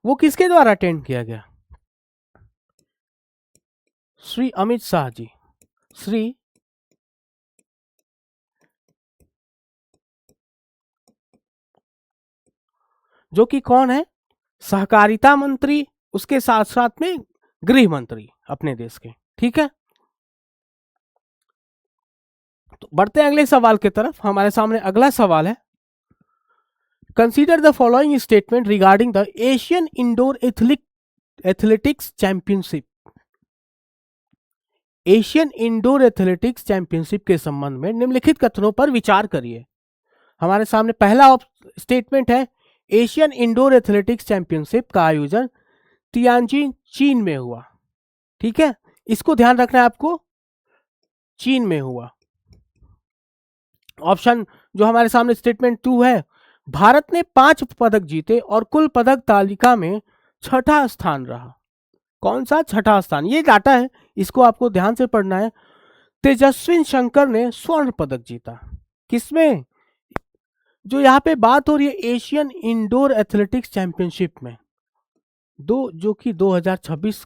वो किसके द्वारा अटेंड किया गया? श्री अमित शाह जी। श्री जो कि कौन है? सहकारिता मंत्री, उसके साथ साथ में गृह मंत्री अपने देश के, ठीक है। तो बढ़ते हैं अगले सवाल की तरफ। हमारे सामने अगला सवाल है, consider the following statement regarding the Asian indoor athletics championship. Asian indoor athletics championship के संबंध में निम्नलिखित कथनों पर विचार करिए। हमारे सामने पहला स्टेटमेंट है, एशियन इंडोर एथलेटिक्स चैंपियनशिप का आयोजन तियानजिन चीन में हुआ। ठीक है, इसको ध्यान रखना है आपको, चीन में हुआ। ऑप्शन जो हमारे सामने स्टेटमेंट 2 है, भारत ने 5 पदक जीते और कुल पदक तालिका में छठा स्थान रहा। कौन सा छठा स्थान, ये डाटा है, इसको आपको ध्यान से पढ़ना है। तेजस्विन शंकर ने स्वर्ण पदक जीता, किसमें, जो यहाँ पे बात हो रही है एशियन इंडोर एथलेटिक्स चैंपियनशिप में, जो कि 2026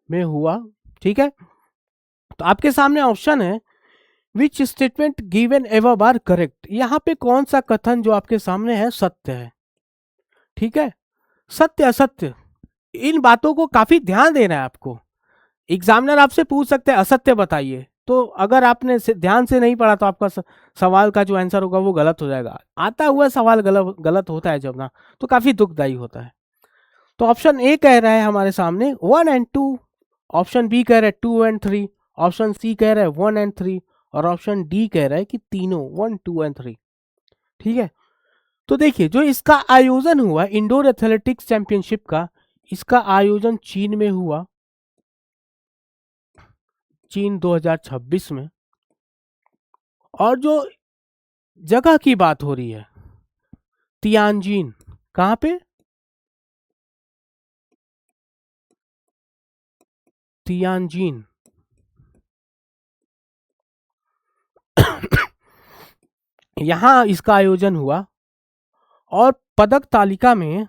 में हुआ। ठीक है, तो आपके सामने ऑप्शन है which statement given above are correct, यहाँ पे कौन सा कथन जो आपके सामने है सत्य है। ठीक है, सत्य असत्य, इन बातों को काफी ध्यान देना है आपको। एग्जामिनर आपसे पूछ सकते हैं असत्य बताइए, तो अगर आपने ध्यान से नहीं पढ़ा तो आपका सवाल का जो आंसर होगा वो गलत हो जाएगा। आता हुआ सवाल गलत होता है जब ना, तो काफी दुखदायी होता है। तो ऑप्शन ए कह रहा है हमारे सामने 1 एंड 2, ऑप्शन बी कह रहा है 2 एंड 3, ऑप्शन सी कह रहा है 1 एंड 3, और ऑप्शन डी कह रहा है कि तीनों 1, 2 एंड 3। ठीक है, तो देखिए जो इसका आयोजन हुआ इंडोर एथलेटिक्स चैंपियनशिप का, इसका आयोजन चीन में हुआ, चीन 2026 में। और जो जगह की बात हो रही है तियानजिन, कहां पे, तियानजिन यहां इसका आयोजन हुआ। और पदक तालिका में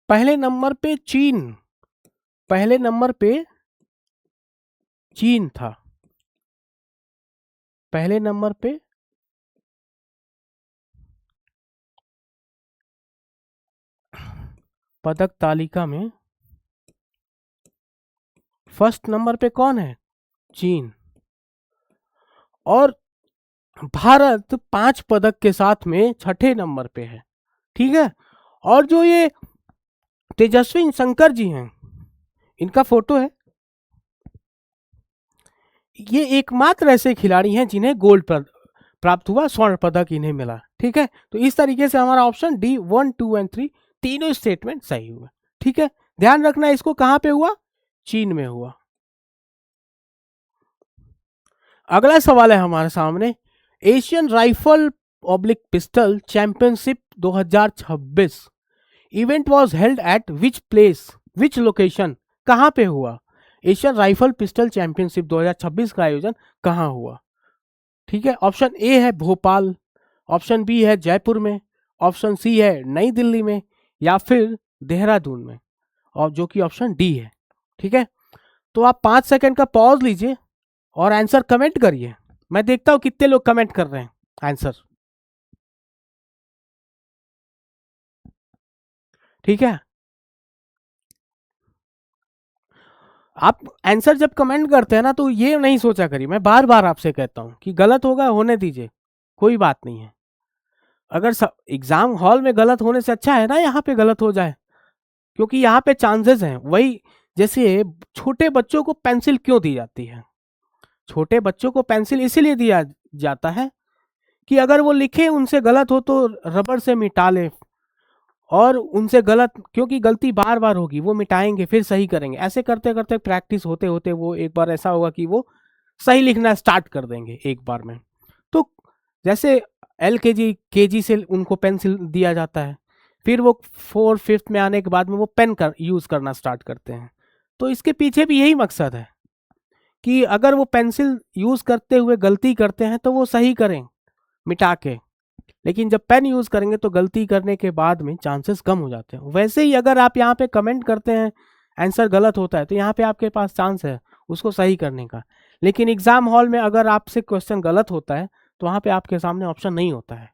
पहले नंबर पे चीन, पहले नंबर पे चीन था, पहले नंबर पे पदक तालिका में फर्स्ट नंबर पे कौन है, चीन। और भारत 5 पदक के साथ में छठे नंबर पे है। ठीक है, और जो ये तेजस्वी शंकर जी हैं, इनका फोटो है, ये एकमात्र ऐसे खिलाड़ी हैं जिन्हें गोल्ड प्राप्त हुआ, स्वर्ण पदक इन्हें मिला। ठीक है, तो इस तरीके से हमारा ऑप्शन डी 1, 2 एंड 3 तीनों स्टेटमेंट सही हुआ। ठीक है, ध्यान रखना इसको कहां पे हुआ, चीन में हुआ। अगला सवाल है हमारे सामने, Asian rifle oblique pistol championship 2026 event was held at which place, which location, कहां पे हुआ, एशियन राइफल पिस्टल चैंपियनशिप 2026 का आयोजन कहां हुआ। ठीक है, ऑप्शन ए है भोपाल, ऑप्शन बी है जयपुर में, ऑप्शन सी है नई दिल्ली में, या फिर देहरादून में, और जो कि ऑप्शन डी है। ठीक है, तो आप 5 सेकंड का पॉज लीजिए और आंसर कमेंट करिए। मैं देखता हूं कितने लोग कमेंट कर रहे हैं आंसर। ठीक है, आप आंसर जब कमेंट करते हैं ना तो ये नहीं सोचा करिए, मैं बार बार आपसे कहता हूं कि गलत होगा होने दीजिए, कोई बात नहीं है। अगर एग्जाम हॉल में गलत होने से अच्छा है ना यहाँ पे गलत हो जाए, क्योंकि यहाँ पे चांसेस हैं। वही जैसे छोटे बच्चों को पेंसिल क्यों दी जाती है, छोटे बच्चों को पेंसिल इसीलिए दिया जाता है कि अगर वो लिखे उनसे गलत हो तो रबड़ से मिटा ले, और उनसे गलत, क्योंकि गलती बार बार होगी, वो मिटाएंगे फिर सही करेंगे, ऐसे करते करते प्रैक्टिस होते होते वो एक बार ऐसा होगा कि वो सही लिखना स्टार्ट कर देंगे एक बार में। तो जैसे LKG से उनको पेंसिल दिया जाता है, फिर वो 4th 5th में आने के बाद में वो पेन यूज करना स्टार्ट करते हैं। तो इसके पीछे भी यही मकसद है कि अगर वो पेंसिल यूज करते हुए गलती करते हैं तो वो सही करें मिटा के, लेकिन जब पेन यूज करेंगे तो गलती करने के बाद में चांसेस कम हो जाते हैं। वैसे ही अगर आप यहाँ पे कमेंट करते हैं आंसर गलत होता है तो यहाँ पे आपके पास चांस है उसको सही करने का, लेकिन एग्जाम हॉल में अगर आपसे क्वेश्चन गलत होता है तो वहाँ पे आपके सामने ऑप्शन नहीं होता है।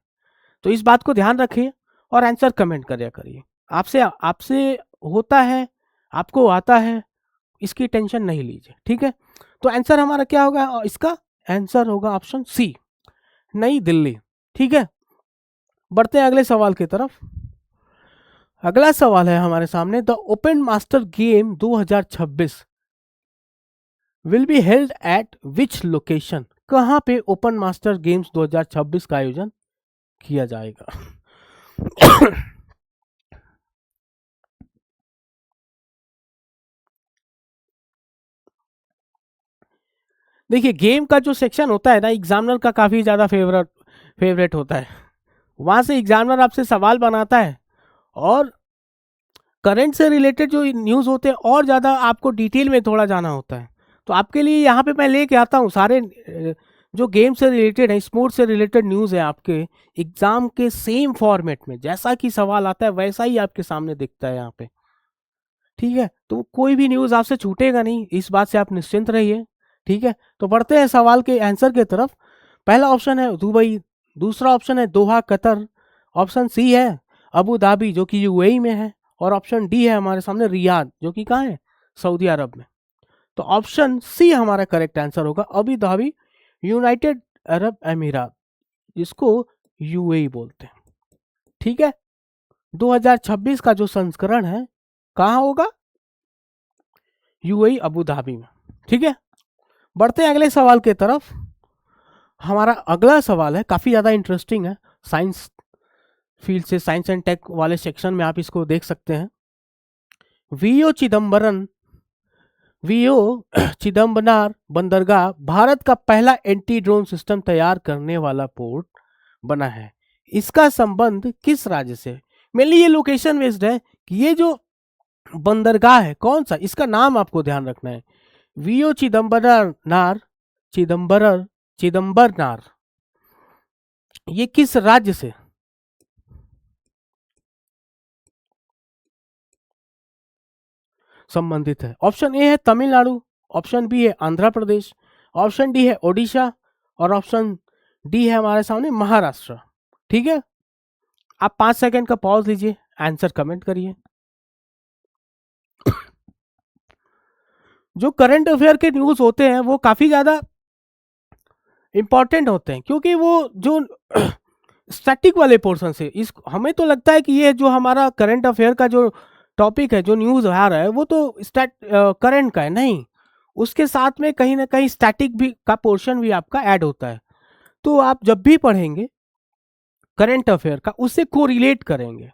तो इस बात को ध्यान रखिए और आंसर कमेंट करिए करिए। आपसे आपसे होता है, आपको आता है, इसकी टेंशन नहीं लीजिए। ठीक है, तो आंसर हमारा क्या होगा, इसका आंसर होगा ऑप्शन सी, नई दिल्ली। ठीक है, बढ़ते हैं अगले सवाल की तरफ। अगला सवाल है हमारे सामने, the open master game 2026 will be held at which location, कहां पे ओपन मास्टर गेम्स 2026 का आयोजन किया जाएगा। देखिए गेम का जो सेक्शन होता है ना, एग्जामिनर का काफ़ी ज़्यादा फेवरेट होता है। वहाँ से एग्जामिनर आपसे सवाल बनाता है और करंट से रिलेटेड जो न्यूज़ होते हैं और ज़्यादा आपको डिटेल में थोड़ा जाना होता है। तो आपके लिए यहाँ पे मैं लेके आता हूँ सारे जो गेम से रिलेटेड है, स्पोर्ट्स से रिलेटेड न्यूज़ है, आपके एग्जाम के सेम फॉर्मेट में जैसा कि सवाल आता है वैसा ही आपके सामने दिखता है यहाँ पे। ठीक है, तो कोई भी न्यूज़ आपसे छूटेगा नहीं, इस बात से आप निश्चिंत रहिए। ठीक है, तो बढ़ते हैं सवाल के आंसर की तरफ। पहला ऑप्शन है दुबई, दूसरा ऑप्शन है दोहा कतर, ऑप्शन सी है अबू धाबी जो कि यूएई में है, और ऑप्शन डी है हमारे सामने रियाद जो कि कहाँ है, सऊदी अरब में। तो ऑप्शन सी हमारा करेक्ट आंसर होगा, अबू धाबी, यूनाइटेड अरब अमीरात, जिसको यूएई बोलते हैं। ठीक है, 2026 का जो संस्करण है कहाँ होगा, यूएई अबू धाबी में। ठीक है, बढ़ते हैं अगले सवाल की तरफ। हमारा अगला सवाल है काफी ज्यादा इंटरेस्टिंग है, साइंस फील्ड से, साइंस एंड टेक वाले सेक्शन में आप इसको देख सकते हैं। वीओ चिदम्बरम, वीओ चिदम्बरनार बंदरगाह भारत का पहला एंटी ड्रोन सिस्टम तैयार करने वाला पोर्ट बना है। इसका संबंध किस राज्य से? मेनली ये लोकेशन बेस्ड है कि ये जो बंदरगाह है कौन सा, इसका नाम आपको ध्यान रखना है। वीओ चिदम्बरनार, चिदम्बरर, चिदम्बरनार, ये किस राज्य से संबंधित है? ऑप्शन ए है तमिलनाडु, ऑप्शन बी है आंध्र प्रदेश, ऑप्शन डी है ओडिशा, और ऑप्शन डी है हमारे सामने महाराष्ट्र। ठीक है, आप 5 सेकंड का पॉज लीजिए, आंसर कमेंट करिए। जो करंट अफेयर के न्यूज होते हैं वो काफी ज्यादा इंपॉर्टेंट होते हैं, क्योंकि वो जो स्टैटिक वाले पोर्शन से, इस हमें तो लगता है कि ये जो हमारा करंट अफेयर का जो टॉपिक है, जो न्यूज आ रहा है, वो तो करंट का है, नहीं, उसके साथ में कहीं ना कहीं स्टैटिक भी का पोर्शन भी आपका ऐड होता है। तो आप जब भी पढ़ेंगे करंट अफेयर का, उससे कोरिलेट करेंगे।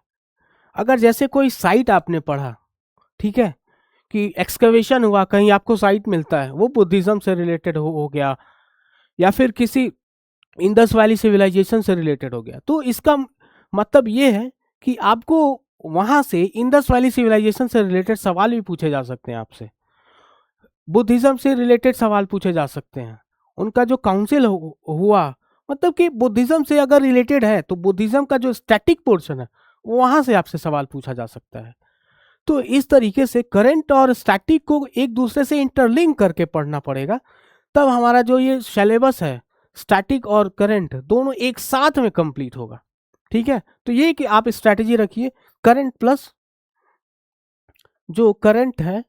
अगर जैसे कोई साइट आपने पढ़ा, ठीक है, कि एक्सकवेशन हुआ, कहीं आपको साइट मिलता है, वो बुद्धिज्म से रिलेटेड हो गया, या फिर किसी इंडस वैली सिविलाइजेशन से रिलेटेड हो गया, तो इसका मतलब ये है कि आपको वहां से इंडस वैली सिविलाइजेशन से रिलेटेड सवाल भी पूछे जा सकते हैं आपसे, बुद्धिज्म से रिलेटेड सवाल पूछे जा सकते हैं, उनका जो काउंसिल हुआ, मतलब कि बुद्धिज्म से अगर रिलेटेड है तो बुद्धिज्म का जो स्टैटिक पोर्शन है वहां से आपसे सवाल पूछा जा सकता है। तो इस तरीके से करंट और स्टैटिक को एक दूसरे से इंटरलिंक करके पढ़ना पड़ेगा, तब हमारा जो ये सिलेबस है स्टैटिक और करंट दोनों एक साथ में कंप्लीट होगा। ठीक है, तो ये कि आप स्ट्रैटेजी रखिए, करंट प्लस जो करंट है,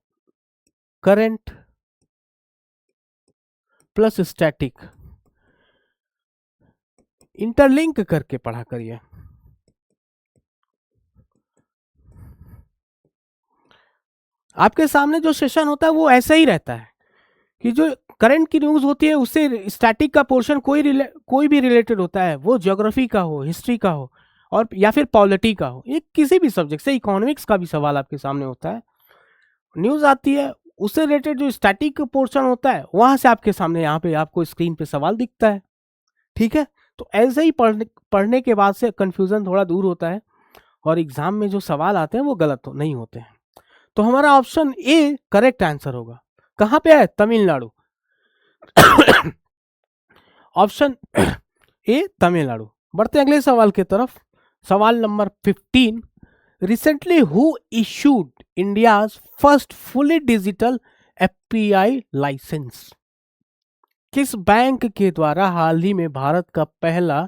करंट प्लस स्टैटिक इंटरलिंक करके पढ़ा करिए। आपके सामने जो सेशन होता है वो ऐसा ही रहता है कि जो करंट की न्यूज होती है उससे स्टैटिक का पोर्शन कोई भी रिलेटेड होता है, वो ज्योग्राफी का हो, हिस्ट्री का हो, और या फिर पॉलिटी का हो, ये किसी भी सब्जेक्ट से, इकोनॉमिक्स का भी सवाल आपके सामने होता है, न्यूज आती है, उससे रिलेटेड जो स्टैटिक पोर्शन होता है वहां से आपके सामने यहाँ पे आपको स्क्रीन पे सवाल दिखता है। ठीक है, तो ऐसे ही पढ़ने के बाद से कंफ्यूजन थोड़ा दूर होता है, और एग्जाम में जो सवाल आते हैं वो गलत नहीं होते हैं। तो हमारा ऑप्शन ए करेक्ट आंसर होगा। कहाँ पे है, तमिलनाडु। Option A Tamil Nadu. बढ़ते हैं अगले सवाल की तरफ। सवाल number 15, recently who issued India's first fully digital FPI licence? किस बैंक के द्वारा हाल ही में भारत का पहला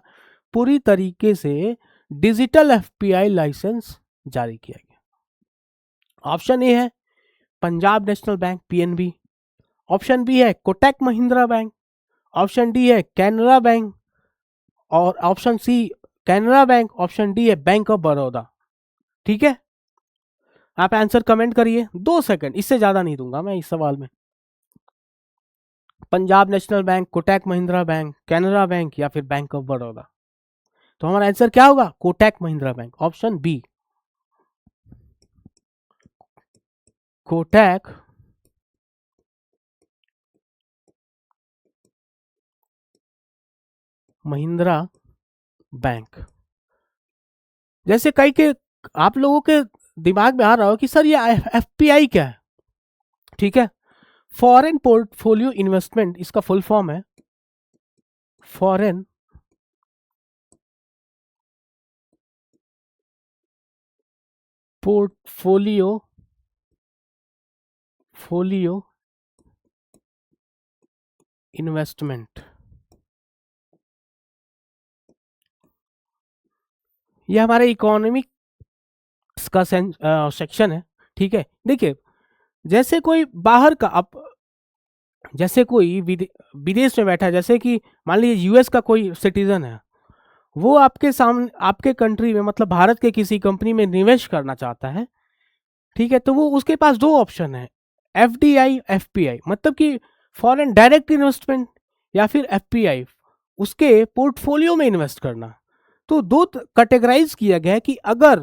पूरी तरीके से डिजिटल एफपीआई लाइसेंस जारी किया गया? ऑप्शन ए है Punjab national bank PNB, option B है Kotak Mahindra bank, option D है कैनरा बैंक, और option C Canara bank, option D है बैंक ऑफ बड़ौदा। ठीक है, आप आंसर कमेंट करिए, 2 सेकंड, इससे ज्यादा नहीं दूंगा मैं इस सवाल में। Punjab national bank, Kotak Mahindra bank, Canara bank, या फिर बैंक ऑफ बड़ौदा? तो हमारा आंसर क्या होगा, Kotak Mahindra bank, option B, Kotak Mahindra bank. जैसे कई के आप लोगों के दिमाग में आ रहा हो कि सर ये एफपीआई क्या है, ठीक है। फॉरेन पोर्टफोलियो इन्वेस्टमेंट इसका फुल फॉर्म है, फॉरेन पोर्टफोलियो इन्वेस्टमेंट। ये हमारे इकोनॉमिक्स का सेक्शन है, ठीक है। देखिए जैसे कोई बाहर का आप, जैसे कोई विदेश में बैठा है, जैसे कि मान लीजिए यूएस का कोई सिटीजन है, वो आपके सामने आपके कंट्री में मतलब भारत के किसी कंपनी में निवेश करना चाहता है, ठीक है। तो वो उसके पास दो ऑप्शन है, एफडीआई एफपीआई, मतलब कि फॉरेन डायरेक्ट इन्वेस्टमेंट, या फिर एफपीआई उसके पोर्टफोलियो में इन्वेस्ट करना। तो दो कैटेगराइज किया गया है कि अगर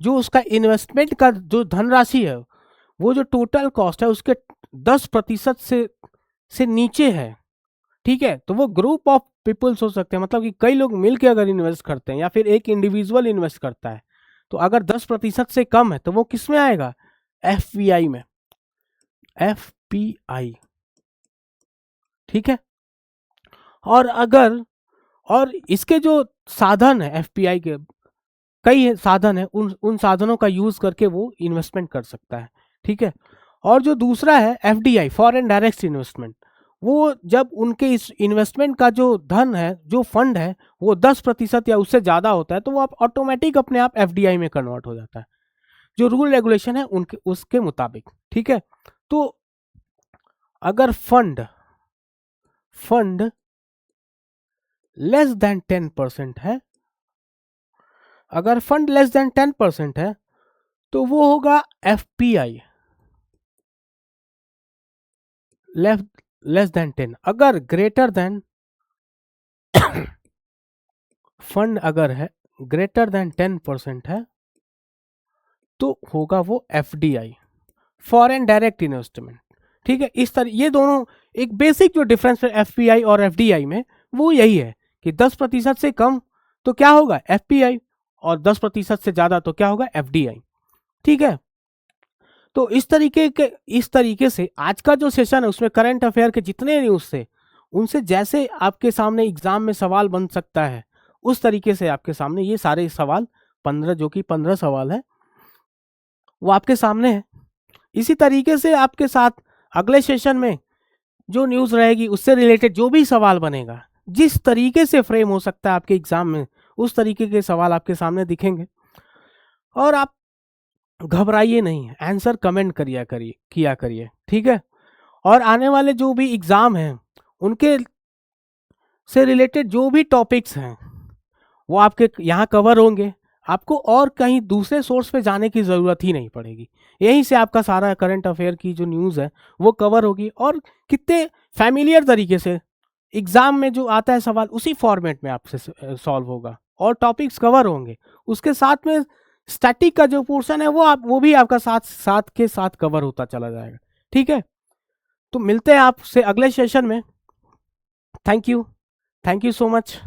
जो उसका इन्वेस्टमेंट का जो धनराशि है वो जो टोटल कॉस्ट है उसके 10% से नीचे है, ठीक है, तो वो ग्रुप ऑफ पीपल्स हो सकते हैं, मतलब कि कई लोग मिलकर अगर इन्वेस्ट करते हैं या फिर एक इंडिविजुअल इन्वेस्ट करता है, तो अगर 10% से कम है तो वो किस में आएगा, एफपीआई में, एफपीआई, ठीक है। और अगर और इसके जो साधन है एफपीआई के, कई साधन है, उन साधनों का यूज करके वो इन्वेस्टमेंट कर सकता है, ठीक है। और जो दूसरा है एफडीआई, फॉरेन डायरेक्ट इन्वेस्टमेंट, वो जब उनके इस इन्वेस्टमेंट का जो धन है, जो फंड है, वो 10% या उससे ज़्यादा होता है, तो वो आप ऑटोमेटिक अपने आप एफडीआई में कन्वर्ट हो जाता है, जो रूल रेगुलेशन है उनके उसके मुताबिक, ठीक है। तो अगर फंड लेस देन 10% है, अगर फंड लेस देन 10% है तो वो होगा एफपीआई, लेस देन 10। अगर ग्रेटर देन फंड अगर है ग्रेटर देन 10% है तो होगा वो एफडीआई, फॉरेन डायरेक्ट इन्वेस्टमेंट, ठीक है। इस तरह ये दोनों एक बेसिक जो डिफरेंस है एफपीआई और एफडीआई में वो यही है कि 10% से कम तो क्या होगा एफपीआई, और 10% से ज्यादा तो क्या होगा एफडीआई, ठीक है। तो इस तरीके से आज का जो सेशन है उसमें करंट अफेयर के जितने न्यूज थे उनसे जैसे आपके सामने एग्जाम में सवाल बन सकता है उस तरीके से आपके सामने ये सारे सवाल 15 जो कि 15 सवाल है वो आपके सामने है। इसी तरीके से आपके साथ अगले सेशन में जो न्यूज रहेगी उससे रिलेटेड जो भी सवाल बनेगा, जिस तरीके से फ्रेम हो सकता है आपके एग्जाम में उस तरीके के सवाल आपके सामने दिखेंगे। और आप घबराइए नहीं, आंसर कमेंट किया करिए, ठीक है। और आने वाले जो भी एग्जाम हैं उनके से रिलेटेड जो भी टॉपिक्स हैं वो आपके यहाँ कवर होंगे, आपको और कहीं दूसरे सोर्स पे जाने की ज़रूरत ही नहीं पड़ेगी, यहीं से आपका सारा करंट अफेयर की जो न्यूज़ है वो कवर होगी, और कितने फैमिलियर तरीके से एग्ज़ाम में जो आता है सवाल उसी फॉर्मेट में आपसे सॉल्व होगा और टॉपिक्स कवर होंगे। उसके साथ में स्टैटिक का जो पोर्शन है वो भी आपका साथ के साथ कवर होता चला जाएगा, ठीक है। तो मिलते हैं आपसे अगले सेशन में। Thank you so much.